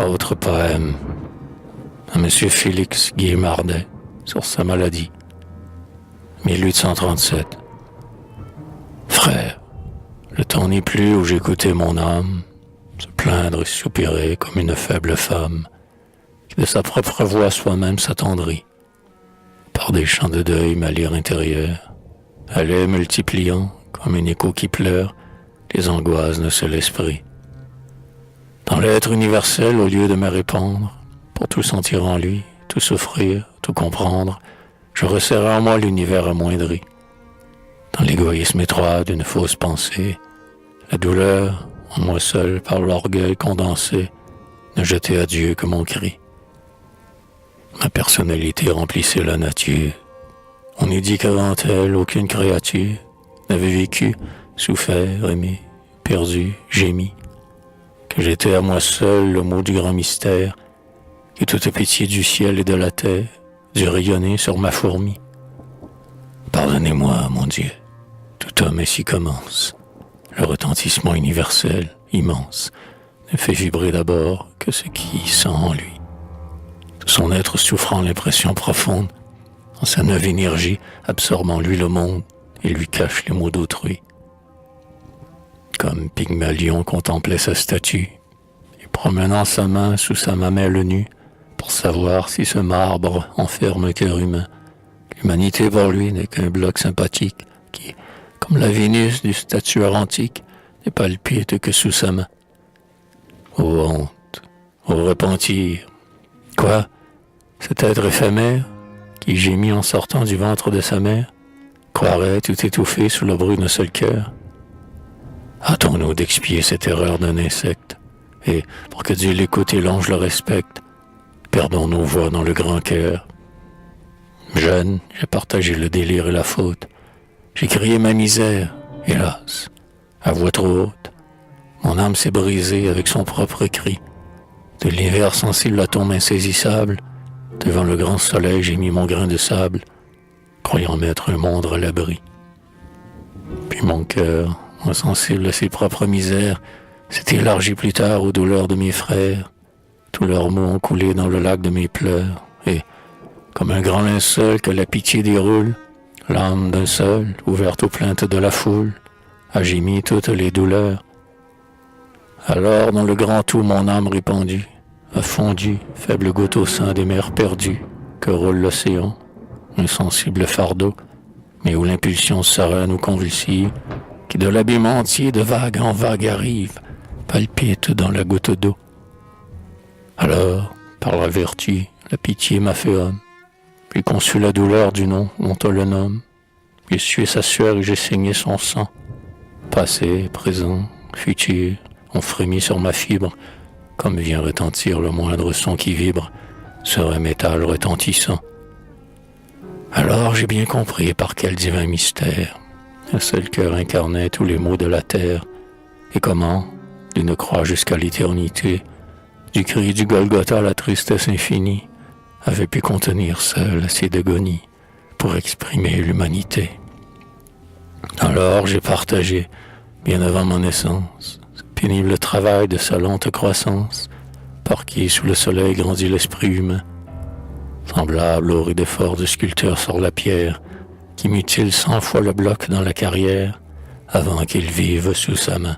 Autre poème à Monsieur Félix Guillemardet sur sa maladie. 1837. Frère, le temps n'est plus où j'écoutais mon âme se plaindre et soupirer comme une faible femme qui de sa propre voix soi-même s'attendrit. Par des chants de deuil ma lyre intérieure allait multipliant comme un écho qui pleure les angoisses de seul esprit. Dans l'être universel, au lieu de me répandre, pour tout sentir en lui, tout souffrir, tout comprendre, je resserrais en moi l'univers amoindri. Dans l'égoïsme étroit d'une fausse pensée, la douleur, en moi seul, par l'orgueil condensé, ne jetait à Dieu que mon cri. Ma personnalité remplissait la nature. On eût dit qu'avant elle, aucune créature n'avait vécu, souffert, aimé, perdu, gémi, que j'étais à moi seul le mot du grand mystère, que toute pitié du ciel et de la terre dut rayonner sur ma fourmi. Pardonnez-moi, mon Dieu, tout homme ainsi commence. Le retentissement universel, immense, ne fait vibrer d'abord que ce qui sent en lui. Tout son être souffrant l'impression profonde, en sa neuve énergie absorbant lui le monde et lui cache les mots d'autrui. Comme Pygmalion contemplait sa statue, et promenant sa main sous sa mamelle nue, pour savoir si ce marbre enferme un cœur humain. L'humanité pour lui n'est qu'un bloc sympathique, qui, comme la Vénus du statuaire antique, n'est palpite que sous sa main. Ô honte, ô repentir! Quoi? Cet être éphémère, qui gémit en sortant du ventre de sa mère, croirait tout étouffé sous le bruit d'un seul cœur? Hâtons-nous d'expier cette erreur d'un insecte, et, pour que Dieu l'écoute et l'ange le respecte, perdons nos voix dans le grand cœur. Jeune, j'ai partagé le délire et la faute. J'ai crié ma misère, hélas, à voix trop haute. Mon âme s'est brisée avec son propre cri. De l'hiver sensible à tombe insaisissable, devant le grand soleil j'ai mis mon grain de sable, croyant mettre un monde à l'abri. Puis mon cœur, insensible à ses propres misères, s'est élargi plus tard aux douleurs de mes frères. Tous leurs mots ont coulé dans le lac de mes pleurs, et, comme un grand linceul que la pitié déroule, l'âme d'un seul, ouverte aux plaintes de la foule, a gémi toutes les douleurs. Alors, dans le grand tout, mon âme répandue a fondu, faible goutte au sein des mers perdues, que roule l'océan, un sensible fardeau, mais où l'impulsion sereine ou convulsive, qui de l'abîme entier de vague en vague arrive, palpite dans la goutte d'eau. Alors, par la vertu, la pitié m'a fait homme, puis conçu la douleur du nom dont on le nomme. J'ai sué sa sueur et j'ai saigné son sang. Passé, présent, futur, ont frémi sur ma fibre, comme vient retentir le moindre son qui vibre sur un métal retentissant. Alors j'ai bien compris par quel divin mystère un seul cœur incarnait tous les maux de la terre, et comment, d'une croix jusqu'à l'éternité, du cri du Golgotha la tristesse infinie avait pu contenir seul assez d'agonie pour exprimer l'humanité. Alors j'ai partagé, bien avant mon naissance, ce pénible travail de sa lente croissance, par qui sous le soleil grandit l'esprit humain, semblable au rude effort du sculpteur sur la pierre, qui mutile 100 fois le bloc dans la carrière, avant qu'il vive sous sa main.